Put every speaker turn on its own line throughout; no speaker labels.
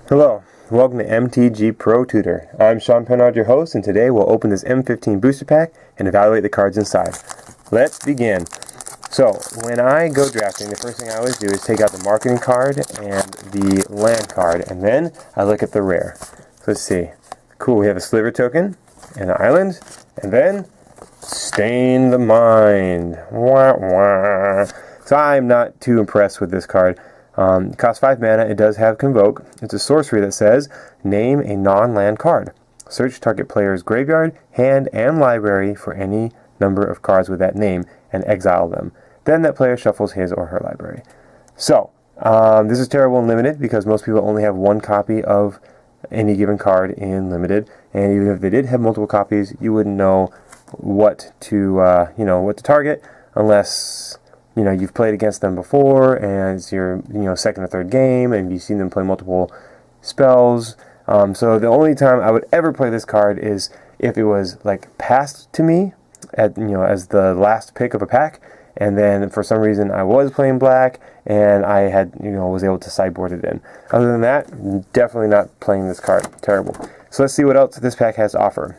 Hello, welcome to MTG Pro Tutor. I'm Sean Pennard, your host, and today we'll open this M15 booster pack and evaluate the cards inside. Let's begin. So, when I go drafting, the first thing I always do is take out the marketing card and the land card, and then I look at the rare. So let's see. Cool, we have a sliver token, and an island, and then Stain the Mind. Wah, wah. So I'm not too impressed with this card. It costs 5 mana. It does have Convoke. It's a sorcery that says, name a non-land card. Search target player's graveyard, hand, and library for any number of cards with that name, and exile them. Then that player shuffles his or her library. So, this is terrible in Limited because most people only have one copy of any given card in Limited, and even if they did have multiple copies, you wouldn't know what to, what to target unless you've played against them before, and it's your, second or third game, and you've seen them play multiple spells. So the only time I would ever play this card is if it was passed to me at, as the last pick of a pack, and then for some reason I was playing black, and I had, was able to sideboard it in. Other than that, definitely not playing this card. Terrible. So let's see what else this pack has to offer.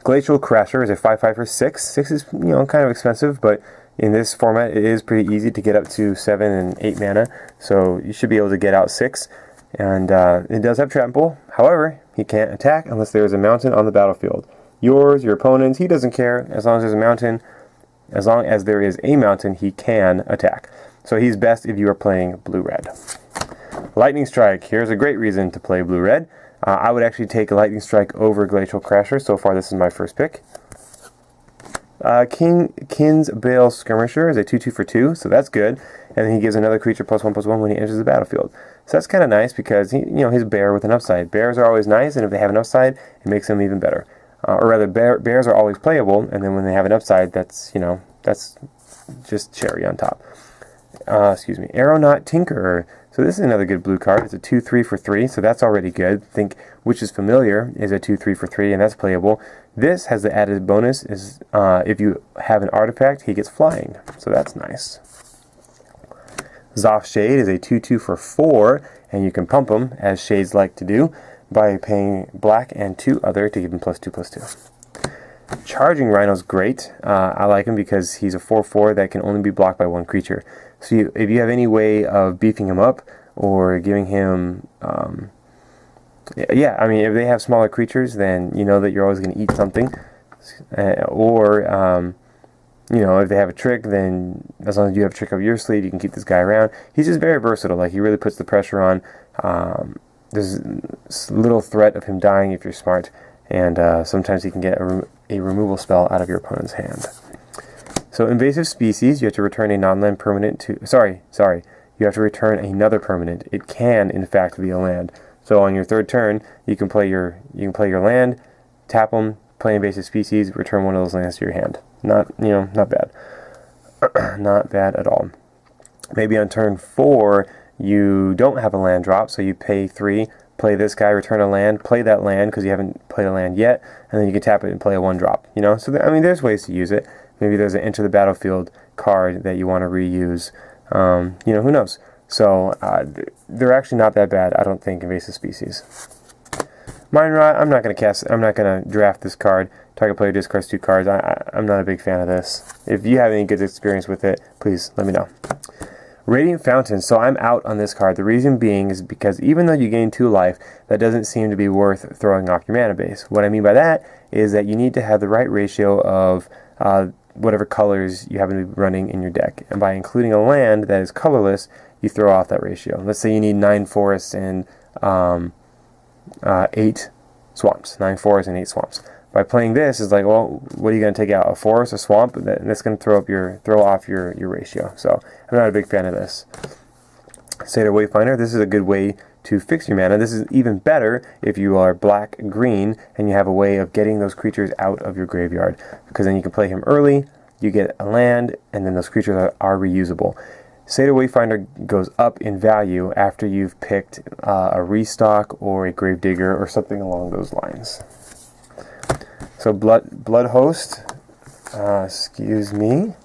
Glacial Crasher is a 5/5 for 6. 6 is, kind of expensive, but in this format, it is pretty easy to get up to 7 and 8 mana, so you should be able to get out 6. And it does have trample. However, he can't attack unless there is a mountain on the battlefield. Yours, your opponent's, he doesn't care. As long as there's a mountain, as long as there is a mountain, he can attack. So he's best if you are playing blue-red. Lightning Strike. Here's a great reason to play blue-red. I would actually take Lightning Strike over Glacial Crasher. So far, this is my first pick. Kin's Bale Skirmisher is a 2/2 for 2, so that's good. And then he gives another creature +1/+1 when he enters the battlefield. So that's kind of nice because he's a bear with an upside. Bears are always nice, and if they have an upside, it makes them even better. Or rather, bears are always playable, and then when they have an upside, that's that's just cherry on top. Aeronaut Tinkerer. So this is another good blue card. It's a 2/3 for 3, so that's already good. Think Which is Familiar is a 2/3 for 3, and that's playable. This has the added bonus is if you have an artifact, he gets flying, so that's nice. Zoff Shade is a 2/2 for 4, and you can pump him, as Shades like to do, by paying black and 2 other to give him +2/+2. Charging Rhino's great. I like him because he's a 4/4 that can only be blocked by 1 creature. So if you have any way of beefing him up or giving him, if they have smaller creatures, then you know that you're always going to eat something. If they have a trick, then as long as you have a trick up your sleeve, you can keep this guy around. He's just very versatile. He really puts the pressure on. There's little threat of him dying if you're smart, and sometimes he can get a removal spell out of your opponent's hand. So Invasive Species, you have to return a non-land permanent to... you have to return another permanent. It can, in fact, be a land. So on your third turn, you can play your land, tap them, play Invasive Species, return one of those lands to your hand. Not bad. Not bad at all. Maybe on turn 4, you don't have a land drop, so you pay 3, play this guy, return a land, play that land because you haven't played a land yet, and then you can tap it and play a 1-drop. So there's ways to use it. Maybe there's an Enter the Battlefield card that you want to reuse. Who knows? So they're actually not that bad, I don't think, Invasive Species. Mind Rot, I'm not going to draft this card. Target player discards 2 cards. I'm not a big fan of this. If you have any good experience with it, please let me know. Radiant Fountain. So I'm out on this card. The reason being is because even though you gain 2 life, that doesn't seem to be worth throwing off your mana base. What I mean by that is that you need to have the right ratio of whatever colors you happen to be running in your deck. And by including a land that is colorless, you throw off that ratio. Let's say you need 9 forests and 8 swamps. 9 forests and 8 swamps. By playing this, it's what are you going to take out? A forest, a swamp? That's going to throw off your ratio. So I'm not a big fan of this. Satyr Wayfinder, this is a good way to fix your mana. This is even better if you are black-green and you have a way of getting those creatures out of your graveyard, because then you can play him early, you get a land, and then those creatures are reusable. Satyr Wayfinder goes up in value after you've picked a Restock or a Gravedigger or something along those lines. So Blood Host, excuse me.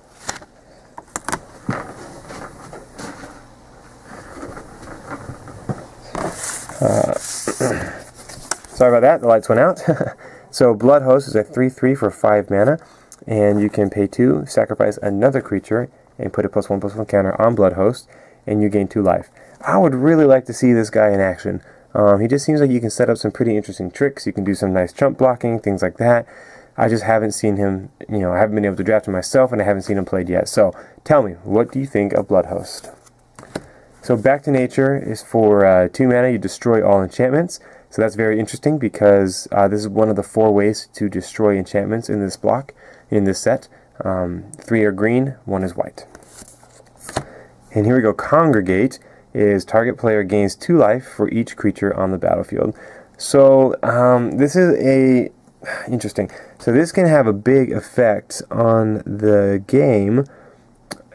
Sorry about that, the lights went out. So Blood Host is a 3/3 for 5 mana, and you can pay 2, sacrifice another creature, and put a +1/+1 counter on Blood Host, and you gain 2 life. I would really like to see this guy in action. He just seems like you can set up some pretty interesting tricks. You can do some nice chump blocking, things like that. I just haven't seen him, I haven't been able to draft him myself, and I haven't seen him played yet. So tell me, what do you think of Blood Host? So Back to Nature is for 2 mana, you destroy all enchantments. So that's very interesting because this is one of the 4 ways to destroy enchantments in this block, in this set. 3 are green, 1 is white. And here we go, Congregate is target player gains 2 life for each creature on the battlefield. So this is interesting. So this can have a big effect on the game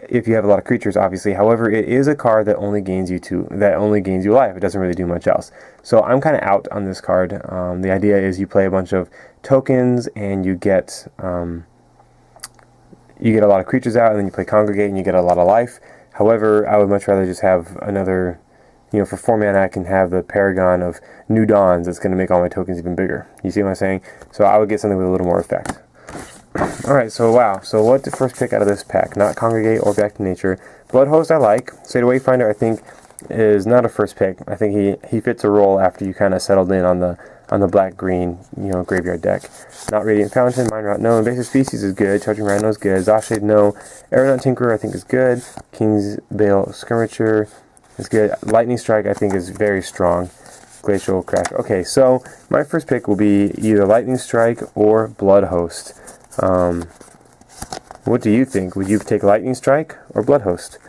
if you have a lot of creatures, obviously. However, it is a card that only gains you life. It doesn't really do much else. So I'm kind of out on this card. The idea is you play a bunch of tokens and you get a lot of creatures out, and then you play Congregate and you get a lot of life. However, I would much rather just have another, for 4 mana I can have the Paragon of New Dawns that's going to make all my tokens even bigger. You see what I'm saying? So I would get something with a little more effect. Alright, so wow. So what the first pick out of this pack? Not Congregate or Back to Nature. Blood Host I like. Sacred Wayfinder I think is not a first pick. I think he fits a role after you kind of settled in on the black-green, graveyard deck. Not Radiant Fountain, Mind Rot no. Invasive Species is good. Charging Rhino is good. Zashade no. Aeronaut Tinkerer I think is good. King's Bale Skirmisher is good. Lightning Strike I think is very strong. Glacial Crash. Okay, so my first pick will be either Lightning Strike or Blood Host. What do you think? Would you take Lightning Strike or Blood Host?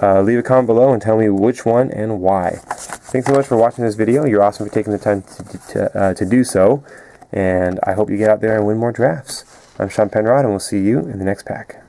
Leave a comment below and tell me which one and why. Thanks so much for watching this video. You're awesome for taking the time to do so. And I hope you get out there and win more drafts. I'm Sean Penrod, and we'll see you in the next pack.